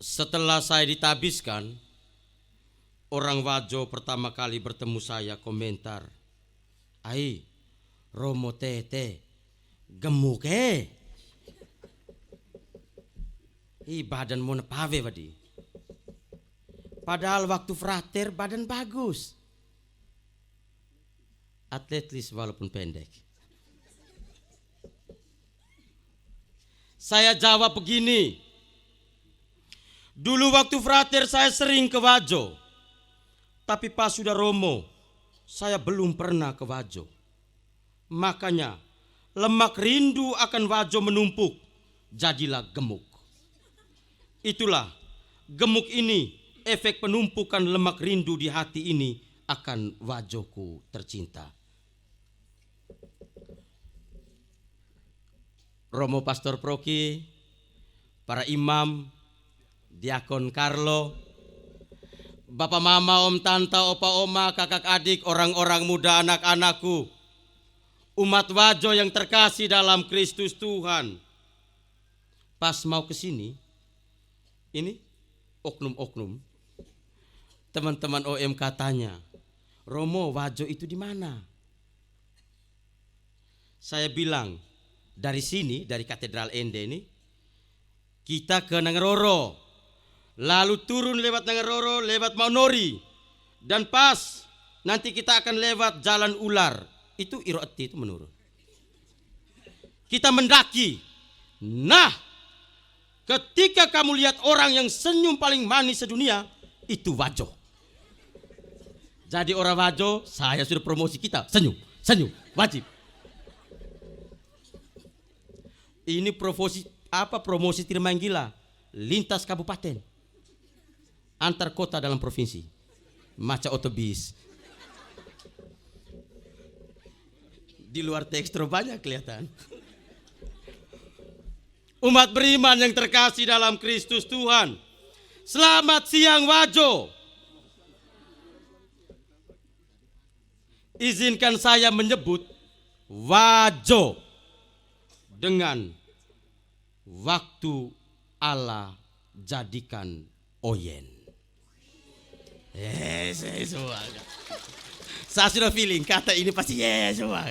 Setelah saya ditabiskan, orang Wajo pertama kali bertemu saya komentar, "Ai, Romo tete, gemuk badanmu nepawe wadi. Padahal waktu frater badan bagus. Atletis walaupun pendek." Saya jawab begini, dulu waktu frater saya sering ke Wajo, tapi pas sudah Romo, saya belum pernah ke Wajo. Makanya lemak rindu akan Wajo menumpuk, jadilah gemuk. Itulah gemuk ini, efek penumpukan lemak rindu di hati ini akan Wajoku tercinta. Romo Pastor Proki, para imam, Diakon Carlo, Bapak Mama, Om Tante, Opa Oma, kakak adik, orang-orang muda, anak-anakku, umat Wajo yang terkasih dalam Kristus Tuhan. Pas mau ke sini, ini oknum-oknum, teman-teman OMK tanya, "Romo, Wajo itu di mana?" Saya bilang, dari sini, dari Katedral Ende ini, kita ke Nangeroro, lalu turun lewat Nangeroro, lewat Maunori, dan pas nanti kita akan lewat Jalan Ular. Itu Iroeti itu menurun. Kita mendaki. Nah, ketika kamu lihat orang yang senyum paling manis sedunia, itu Wajo. Jadi orang Wajo, saya sudah promosi kita, senyum, senyum, wajib. Ini promosi Tirmanggila, lintas kabupaten, antar kota dalam provinsi, macam otobis. Di luar teks banyak kelihatan. Umat beriman yang terkasih dalam Kristus Tuhan, selamat siang Wajo. Izinkan saya menyebut Wajo dengan waktu Allah jadikan oyen. Yes, semua. Saya sudah feeling kata ini pasti yes semua.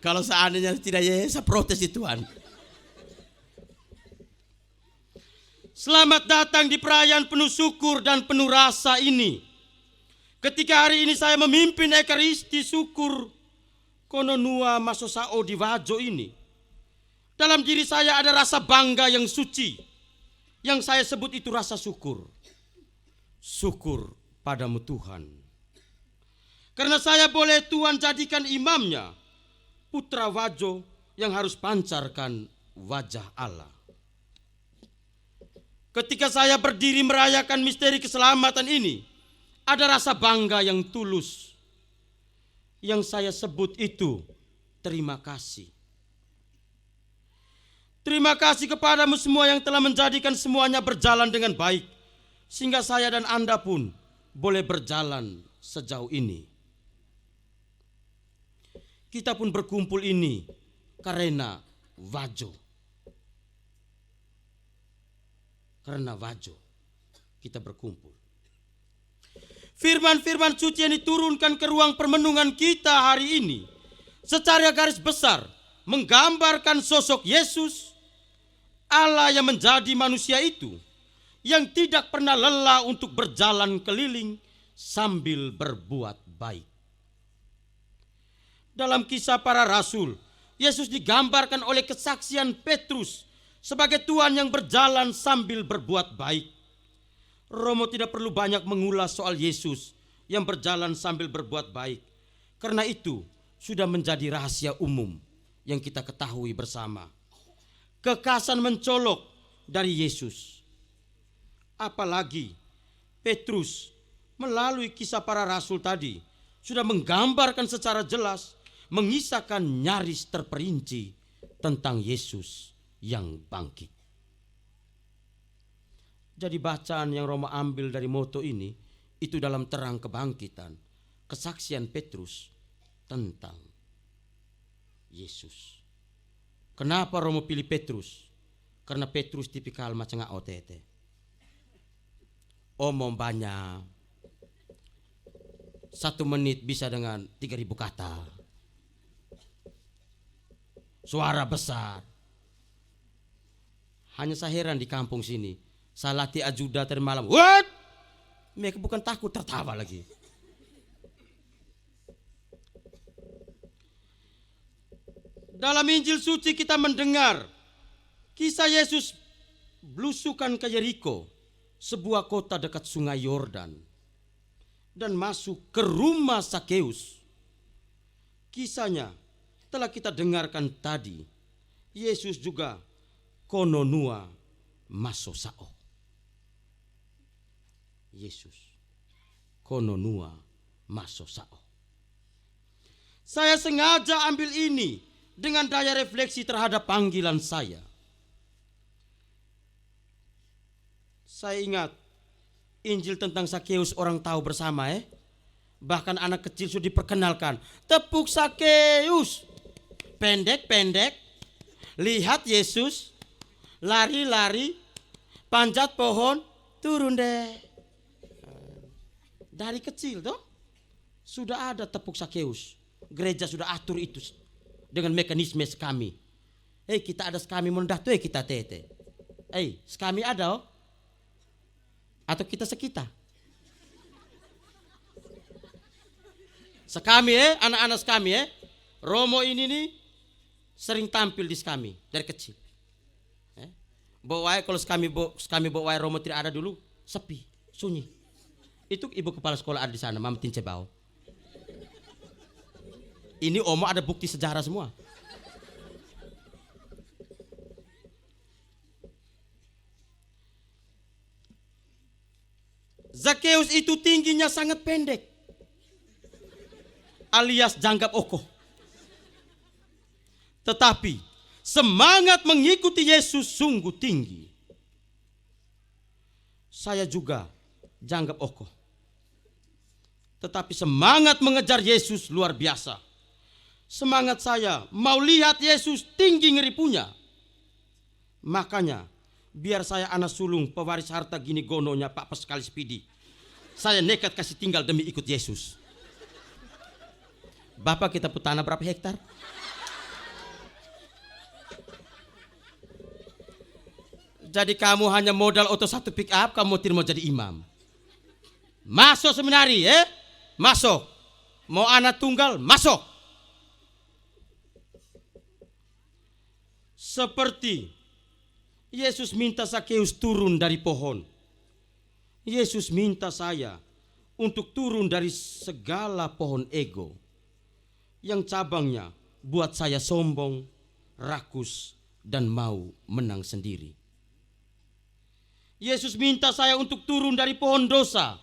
Kalau seandainya tidak yes, saya protes di Tuhan. Selamat datang di perayaan penuh syukur dan penuh rasa ini. Ketika hari ini saya memimpin Ekaristi syukur Kononua Masosao di Wajo ini, dalam diri saya ada rasa bangga yang suci, yang saya sebut itu rasa syukur. Syukur padamu Tuhan, karena saya boleh Tuhan jadikan imamnya, putra Wajo yang harus pancarkan wajah Allah. Ketika saya berdiri merayakan misteri keselamatan ini, ada rasa bangga yang tulus, yang saya sebut itu terima kasih. Terima kasih kepadamu semua yang telah menjadikan semuanya berjalan dengan baik, sehingga saya dan Anda pun boleh berjalan sejauh ini. Kita pun berkumpul ini karena Wajo. Karena Wajo kita berkumpul. Firman-firman suci yang diturunkan ke ruang permenungan kita hari ini secara garis besar menggambarkan sosok Yesus, Allah yang menjadi manusia itu, yang tidak pernah lelah untuk berjalan keliling sambil berbuat baik. Dalam kisah para rasul, Yesus digambarkan oleh kesaksian Petrus sebagai Tuhan yang berjalan sambil berbuat baik. Romo tidak perlu banyak mengulas soal Yesus yang berjalan sambil berbuat baik, karena itu sudah menjadi rahasia umum yang kita ketahui bersama. Kekasan mencolok dari Yesus. Apalagi Petrus melalui kisah para rasul tadi sudah menggambarkan secara jelas, mengisahkan nyaris terperinci tentang Yesus yang bangkit. Jadi bacaan yang Romo ambil dari moto ini, itu dalam terang kebangkitan, kesaksian Petrus tentang Yesus. Kenapa Romo pilih Petrus? Karena Petrus tipikal macam OTT. Omong banyak. 1 menit bisa dengan 3.000 kata. Suara besar. Hanya saya heran di kampung sini. Saya latih ajuda tadi malam. What? Mereka bukan takut, tertawa lagi. Dalam Injil suci kita mendengar kisah Yesus belusukan ke Yeriko, sebuah kota dekat sungai Yordan, dan masuk ke rumah Sakeus. Kisahnya telah kita dengarkan tadi. Yesus juga kononua masosao. Yesus kononua masosao. Saya sengaja ambil ini dengan daya refleksi terhadap panggilan saya. Saya ingat Injil tentang Sakeus orang tahu bersama Bahkan anak kecil sudah diperkenalkan. Tepuk Sakeus. Pendek-pendek. Lihat Yesus. Lari-lari. Panjat pohon. Turun deh. Dari kecil toh. Sudah ada tepuk Sakeus. Gereja sudah atur itu. Dengan mekanisme sekami. Kita ada sekami mendah tuh kita tete. Sekami ada atau kita sekita? Sekami anak-anak sekami Romo ini nih sering tampil di sekami dari kecil. Bawa kalau sekami bawa Romo tidak ada dulu, sepi, sunyi. Itu ibu kepala sekolah ada di sana, Mam Tin Cebao. Ini Omo ada bukti sejarah semua. Zakeus itu tingginya sangat pendek, alias janggap oko. Tetapi semangat mengikuti Yesus sungguh tinggi. Saya juga janggap oko. Tetapi semangat mengejar Yesus luar biasa. Semangat saya mau lihat Yesus tinggi ngeri punya. Makanya biar saya anak sulung pewaris harta gini gononya Pak Paskali Spidi, saya nekat kasih tinggal demi ikut Yesus. Bapak kita tanah berapa hektar? Jadi kamu hanya modal oto 1 pick up, kamu tidak mau jadi imam. Masuk seminari masuk. Mau anak tunggal, masuk. Seperti Yesus minta Sakeus turun dari pohon. Yesus minta saya untuk turun dari segala pohon ego yang cabangnya buat saya sombong, rakus, dan mau menang sendiri. Yesus minta saya untuk turun dari pohon dosa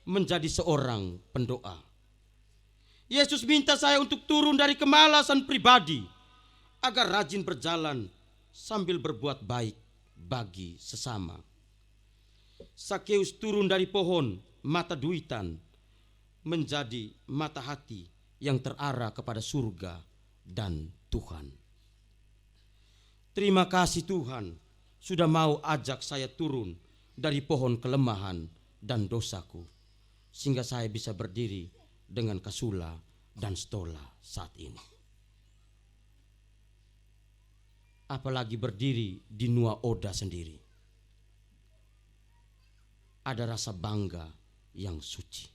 menjadi seorang pendoa. Yesus minta saya untuk turun dari kemalasan pribadi agar rajin berjalan sambil berbuat baik bagi sesama. Sakeus turun dari pohon mata duitan menjadi mata hati yang terarah kepada surga dan Tuhan. Terima kasih Tuhan sudah mau ajak saya turun dari pohon kelemahan dan dosaku, sehingga saya bisa berdiri dengan kasula dan stola saat ini. Apalagi berdiri di Nusa Oda sendiri. Ada rasa bangga yang suci.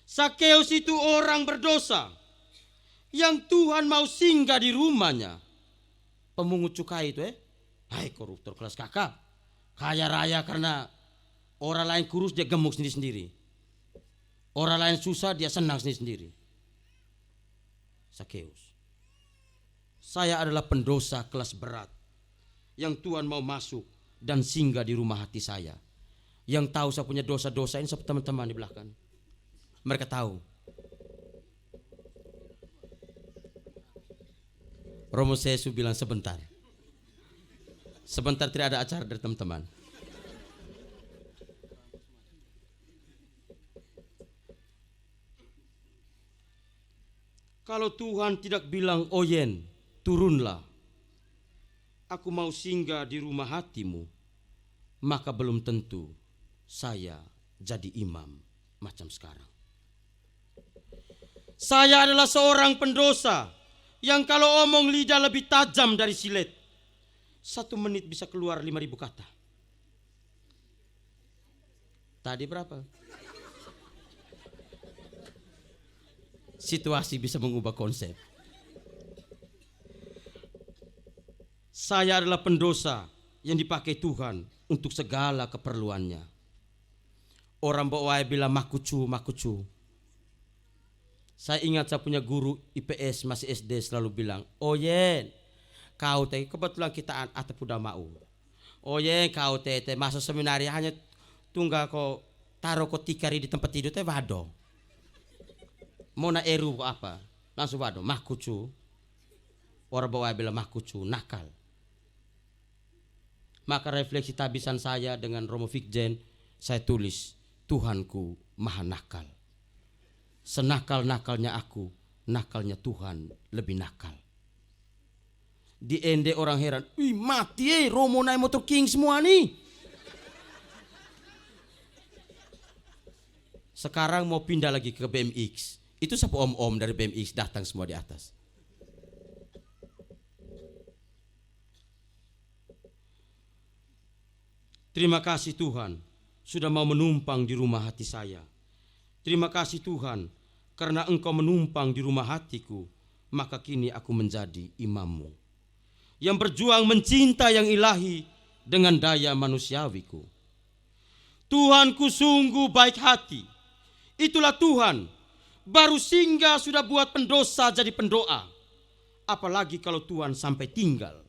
Sakeus itu orang berdosa yang Tuhan mau singgah di rumahnya. Pemungut cukai itu hai koruptor kelas kakap. Kaya raya karena orang lain kurus dia gemuk sendiri-sendiri. Orang lain susah dia senang sendiri-sendiri. Sakeus. Saya adalah pendosa kelas berat yang Tuhan mau masuk dan singgah di rumah hati saya. Yang tahu saya punya dosa-dosa ini teman-teman di belakang. Mereka tahu. Romo Sesu bilang sebentar. Sebentar tidak ada acara dari teman-teman. Kalau Tuhan tidak bilang Oyen, turunlah. Aku mau singgah di rumah hatimu. maka belum tentu saya jadi imam macam sekarang. Saya adalah seorang pendosa yang kalau omong lidah lebih tajam dari silet. 1 menit bisa keluar 5.000 kata. Tadi berapa? Situasi bisa mengubah konsep. Saya adalah pendosa yang dipakai Tuhan untuk segala keperluannya. Orang bawa bilang makucu. Saya ingat saya punya guru IPS masih SD selalu bilang, "Oh yen, kau teh kebetulan kita atap udah mau. Oh yen kau teh masuk seminari hanya tunggal kau taruh kau tikari di tempat tidur teh wado. Mau na eru apa? Langsung wado makucu." Orang bawa bilang makucu, nakal. Maka refleksi tabisan saya dengan Romo Fikjen, saya tulis, Tuhanku maha nakal. Senakal-nakalnya aku, nakalnya Tuhan lebih nakal. Di ende orang heran, "Wih mati Romo naik motor king semua nih." Sekarang mau pindah lagi ke BMX. Itu siapa om-om dari BMX datang semua di atas. Terima kasih Tuhan sudah mau menumpang di rumah hati saya. Terima kasih Tuhan, karena Engkau menumpang di rumah hatiku, maka kini aku menjadi imammu. Yang berjuang mencinta yang ilahi dengan daya manusiawiku. Tuhanku sungguh baik hati. Itulah Tuhan, baru singgah sudah buat pendosa jadi pendoa. Apalagi kalau Tuhan sampai tinggal.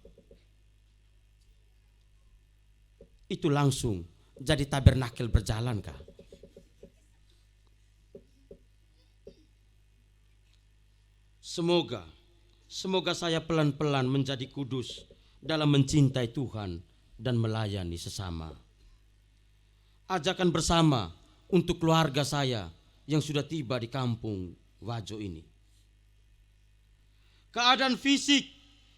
Itu langsung jadi tabernakel berjalan kah? Semoga saya pelan-pelan menjadi kudus dalam mencintai Tuhan dan melayani sesama. Ajakan bersama untuk keluarga saya yang sudah tiba di kampung Wajo ini. Keadaan fisik,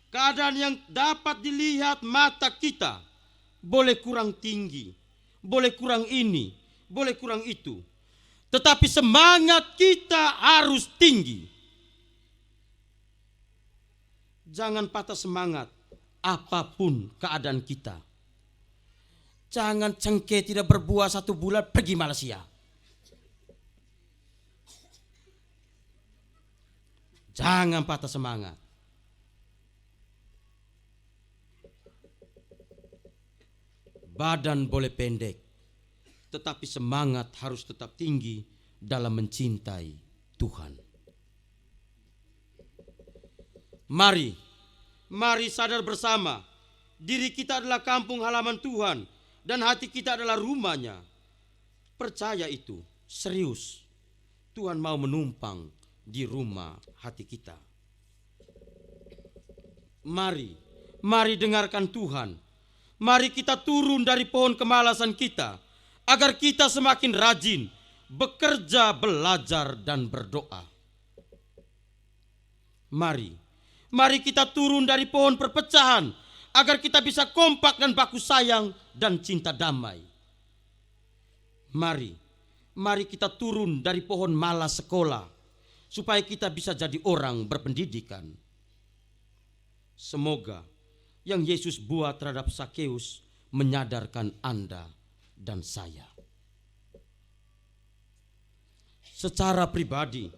keadaan yang dapat dilihat mata kita, boleh kurang tinggi, boleh kurang ini, boleh kurang itu. Tetapi semangat kita harus tinggi. Jangan patah semangat apapun keadaan kita. Jangan cengkeh tidak berbuah 1 bulan pergi Malaysia. Jangan patah semangat. Badan boleh pendek, tetapi semangat harus tetap tinggi dalam mencintai Tuhan. Mari sadar bersama, diri kita adalah kampung halaman Tuhan dan hati kita adalah rumahnya. Percaya itu, serius. Tuhan mau menumpang di rumah hati kita. Mari dengarkan Tuhan. Mari kita turun dari pohon kemalasan kita, agar kita semakin rajin bekerja, belajar, dan berdoa. Mari kita turun dari pohon perpecahan, agar kita bisa kompak dan baku sayang dan cinta damai. Mari kita turun dari pohon malas sekolah, supaya kita bisa jadi orang berpendidikan. Semoga yang Yesus buat terhadap Sakeus menyadarkan Anda dan saya. Secara pribadi,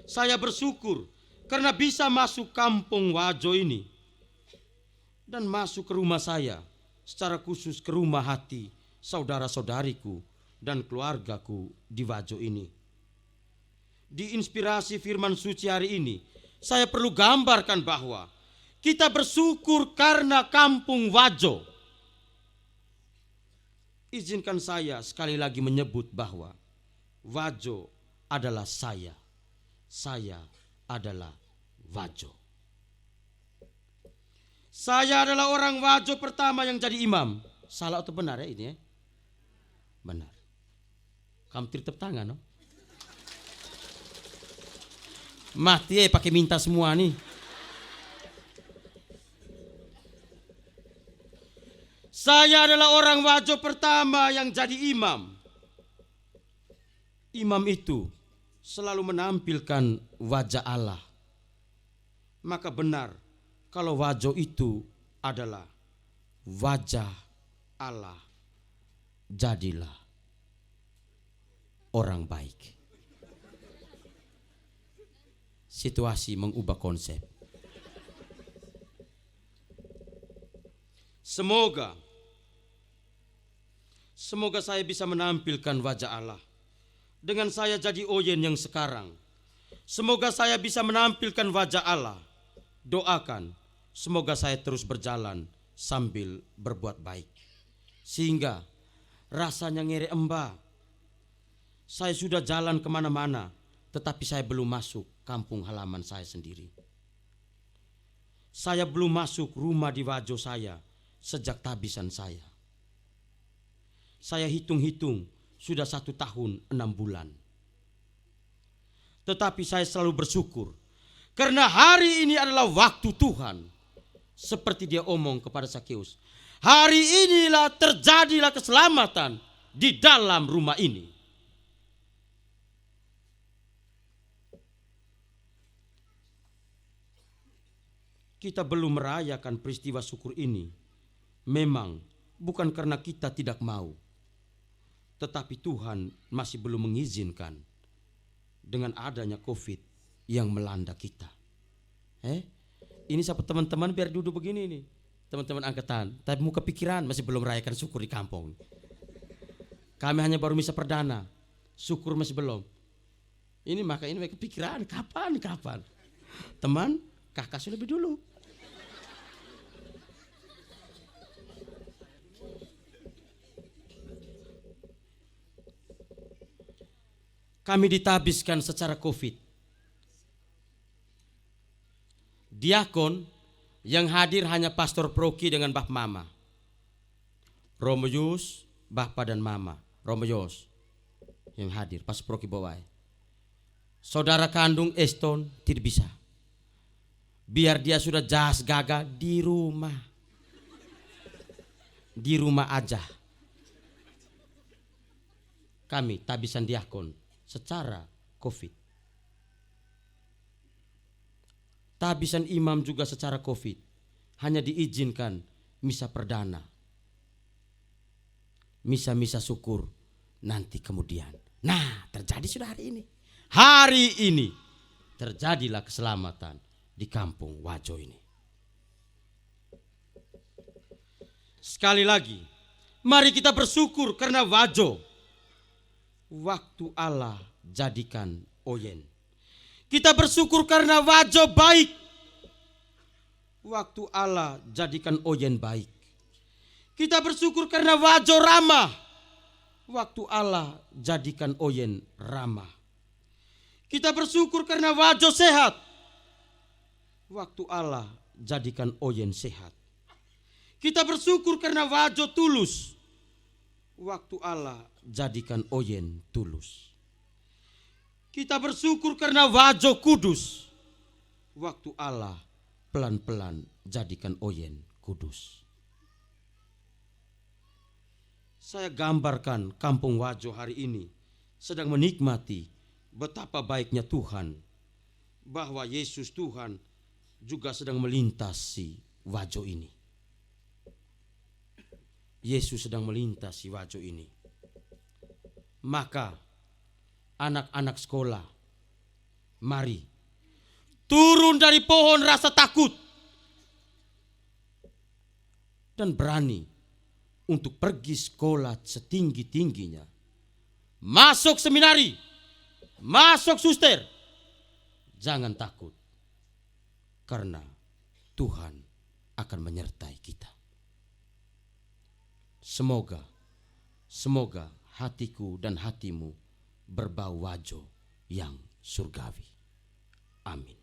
saya bersyukur karena bisa masuk kampung Wajo ini dan masuk ke rumah saya, secara khusus ke rumah hati saudara-saudariku dan keluargaku di Wajo ini. Di inspirasi firman suci hari ini, saya perlu gambarkan bahwa kita bersyukur karena kampung Wajo. Izinkan saya sekali lagi menyebut bahwa Wajo adalah saya adalah Wajo. Saya adalah orang Wajo pertama yang jadi imam. Salah atau benar ya ini ya? Benar. Kamu tepuk tangan no? Mati pakai minta semua nih. Saya adalah orang Wajo pertama yang jadi imam. Imam itu selalu menampilkan wajah Allah. Maka benar kalau Wajo itu adalah wajah Allah. Jadilah orang baik. Situasi mengubah konsep. Semoga saya bisa menampilkan wajah Allah dengan saya jadi Oyen yang sekarang. Semoga saya bisa menampilkan wajah Allah. Doakan semoga saya terus berjalan sambil berbuat baik, sehingga rasanya ngeri embah. Saya sudah jalan kemana-mana, tetapi saya belum masuk kampung halaman saya sendiri. Saya belum masuk rumah di Wajo saya sejak tabisan saya. Saya hitung-hitung sudah 1 tahun 6 bulan. Tetapi saya selalu bersyukur karena hari ini adalah waktu Tuhan. Seperti dia omong kepada Sakeus, hari inilah terjadilah keselamatan di dalam rumah ini. Kita belum merayakan peristiwa syukur ini. Memang bukan karena kita tidak mau, tetapi Tuhan masih belum mengizinkan dengan adanya COVID yang melanda kita. Ini siapa teman-teman biar duduk begini nih, teman-teman angkatan, tapi mau kepikiran masih belum merayakan syukur di kampung. Kami hanya baru misa perdana, syukur masih belum. Ini maka ini kepikiran kapan. Teman, kakak sudah lebih dulu. Kami ditabiskan secara COVID. Diakon yang hadir hanya Pastor Proki dengan Bap Mama. Romo Yus, Bapa dan Mama. Romo Yus yang hadir, Pastor Proki bawai. Saudara kandung Eston tidak bisa. Biar dia sudah jas gagal di rumah. Di rumah aja. Kami tabisan diakon secara COVID. Tabisan imam juga secara COVID. Hanya diizinkan misa perdana. Misa-misa syukur nanti kemudian. Nah, terjadi sudah hari ini. Hari ini terjadilah keselamatan di kampung Wajo ini. Sekali lagi, mari kita bersyukur karena Wajo. Waktu Allah jadikan Oyen. Kita bersyukur karena Wajo baik. Waktu Allah jadikan Oyen baik. Kita bersyukur karena Wajo ramah. Waktu Allah jadikan Oyen ramah. Kita bersyukur karena Wajo sehat. Waktu Allah jadikan Oyen sehat. Kita bersyukur karena Wajo tulus. Waktu Allah jadikan Oyen tulus. Kita bersyukur karena Wajo kudus. Waktu Allah pelan-pelan jadikan Oyen kudus. Saya gambarkan kampung Wajo hari ini sedang menikmati betapa baiknya Tuhan, bahwa Yesus Tuhan juga sedang melintasi Wajo ini. Yesus sedang melintasi Wajo ini. Maka anak-anak sekolah, mari turun dari pohon rasa takut dan berani untuk pergi sekolah setinggi-tingginya. Masuk seminari, masuk suster. Jangan takut, karena Tuhan akan menyertai kita. Semoga hatiku dan hatimu berbau Wajo yang surgawi. Amin.